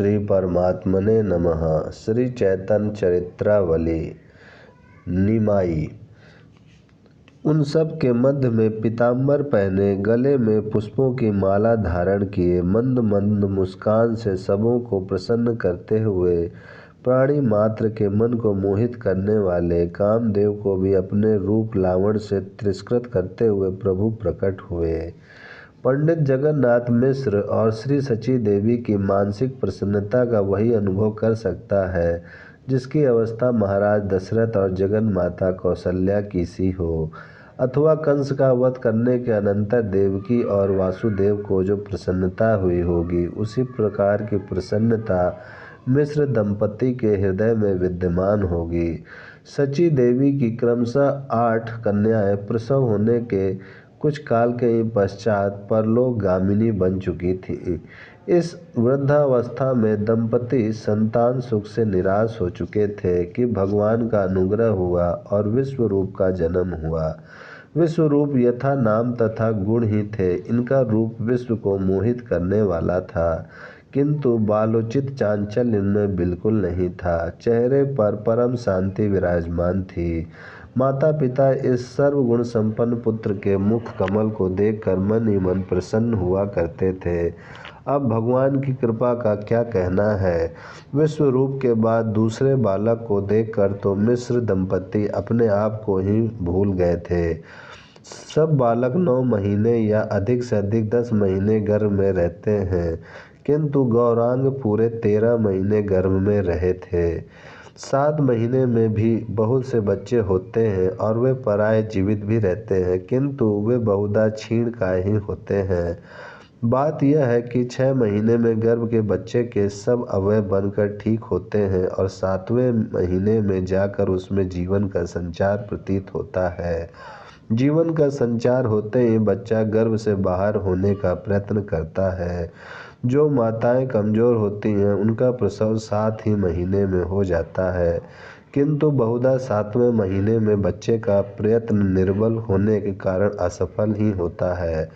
श्री परमात्मने नमः। श्री चैतन्य चरित्रावली निमाई। उन सब के मध्य में पीताम्बर पहने, गले में पुष्पों की माला धारण किए, मंद मंद मुस्कान से सबों को प्रसन्न करते हुए, प्राणी मात्र के मन को मोहित करने वाले कामदेव को भी अपने रूप लावण्य से तिरस्कृत करते हुए प्रभु प्रकट हुए। पंडित जगन्नाथ मिश्र और श्री सची देवी की मानसिक प्रसन्नता का वही अनुभव कर सकता है जिसकी अवस्था महाराज दशरथ और जगन माता कौशल्या की सी हो, अथवा कंस का वध करने के अनंतर देवकी और वासुदेव को जो प्रसन्नता हुई होगी, उसी प्रकार की प्रसन्नता मिश्र दंपति के हृदय में विद्यमान होगी। सची देवी की क्रमशः 8 कन्याएं प्रसव होने के कुछ काल के ही पश्चात परलोकगामिनी बन चुकी थी। इस वृद्धावस्था में दंपति संतान सुख से निराश हो चुके थे कि भगवान का अनुग्रह हुआ और विश्वरूप का जन्म हुआ। विश्वरूप यथा नाम तथा गुण ही थे। इनका रूप विश्व को मोहित करने वाला था, किंतु बालोचित चांचल्य इनमें बिल्कुल नहीं था। चेहरे पर परम शांति विराजमान थी। माता पिता इस सर्वगुण संपन्न पुत्र के मुख कमल को देखकर मन ही मन प्रसन्न हुआ करते थे। अब भगवान की कृपा का क्या कहना है। विश्वरूप के बाद दूसरे बालक को देखकर तो मिश्र दंपति अपने आप को ही भूल गए थे। सब बालक 9 महीने या अधिक से अधिक 10 महीने गर्भ में रहते हैं, किंतु गौरांग पूरे 13 महीने गर्भ में रहे थे। 7 महीने में भी बहुत से बच्चे होते हैं और वे पराये जीवित भी रहते हैं, किंतु वे बहुधा क्षीणकाय ही होते हैं। बात यह है कि 6 महीने में गर्भ के बच्चे के सब अवयव बनकर ठीक होते हैं और 7वें महीने में जाकर उसमें जीवन का संचार प्रतीत होता है। जीवन का संचार होते ही बच्चा गर्भ से बाहर होने का प्रयत्न करता है। जो माताएं कमजोर होती हैं उनका प्रसव 7 ही महीने में हो जाता है, किंतु बहुधा 7वें महीने में बच्चे का प्रयत्न निर्बल होने के कारण असफल ही होता है।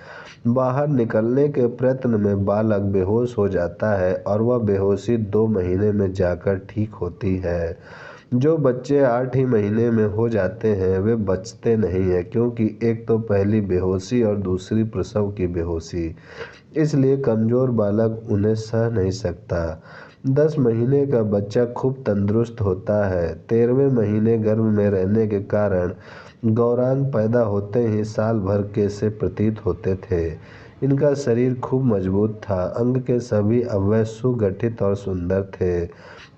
बाहर निकलने के प्रयत्न में बालक बेहोश हो जाता है और वह बेहोशी 2 महीने में जाकर ठीक होती है। जो बच्चे 8 ही महीने में हो जाते हैं वे बचते नहीं हैं, क्योंकि एक तो पहली बेहोशी और दूसरी प्रसव की बेहोशी, इसलिए कमजोर बालक उन्हें सह नहीं सकता। 10 महीने का बच्चा खूब तंदुरुस्त होता है। 13वें महीने गर्भ में रहने के कारण गौरांग पैदा होते ही साल भर के से प्रतीत होते थे। इनका शरीर खूब मजबूत था। अंग के सभी अवयव सुगठित और सुंदर थे।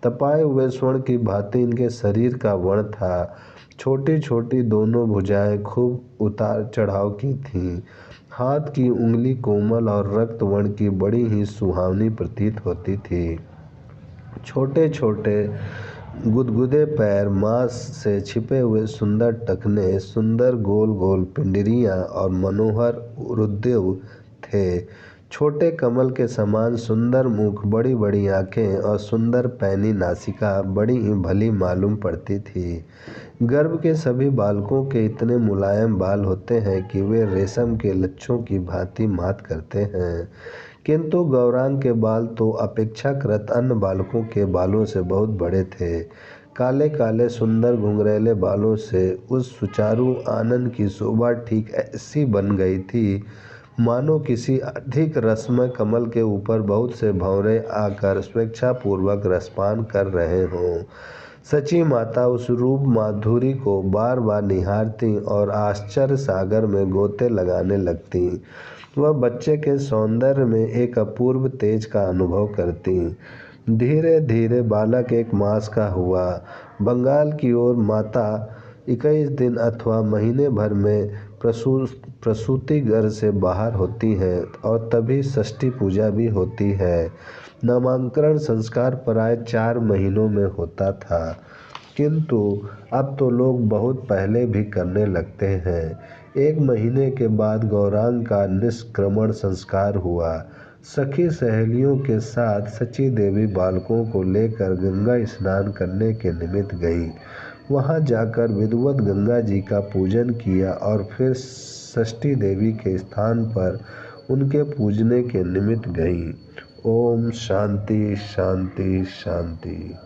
तपाए हुए स्वर्ण की भांति इनके शरीर का वर्ण था। छोटी छोटी दोनों भुजाएं खूब उतार चढ़ाव की थीं। हाथ की उंगली कोमल और रक्त वर्ण की बड़ी ही सुहावनी प्रतीत होती थी। छोटे छोटे गुदगुदे पैर, मांस से छिपे हुए सुंदर टखने, सुंदर गोल गोल पिंडलियां और मनोहर उरुदेव थे। छोटे कमल के समान सुंदर मुख, बड़ी बड़ी आंखें और सुंदर पैनी नासिका बड़ी ही भली मालूम पड़ती थी। गर्भ के सभी बालकों के इतने मुलायम बाल होते हैं कि वे रेशम के लच्छों की भांति मात करते हैं, किंतु गौरांग के बाल तो अपेक्षाकृत अन्य बालकों के बालों से बहुत बड़े थे। काले काले सुंदर घुंघरैले बालों से उस सुचारू आनंद की शोभा ठीक ऐसी बन गई थी मानो किसी अधिक रसमय कमल के ऊपर बहुत से भंवरे आकर स्वेच्छापूर्वक रसपान कर रहे हों। सची माता उस रूप माधुरी को बार बार निहारती और आश्चर्य सागर में गोते लगाने लगती। वह बच्चे के सौंदर्य में एक अपूर्व तेज का अनुभव करती। धीरे धीरे बालक 1 मास का हुआ। बंगाल की ओर माता 21 दिन अथवा महीने भर में प्रसूति घर से बाहर होती है और तभी षष्ठी पूजा भी होती है। नामकरण संस्कार प्राय 4 महीनों में होता था, किंतु अब तो लोग बहुत पहले भी करने लगते हैं। 1 महीने के बाद गौरांग का निष्क्रमण संस्कार हुआ। सखी सहेलियों के साथ सची देवी बालकों को लेकर गंगा स्नान करने के निमित्त गई। वहां जाकर विधिवत गंगा जी का पूजन किया और फिर षष्ठी देवी के स्थान पर उनके पूजने के निमित्त गई। ओम शांति शांति शांति।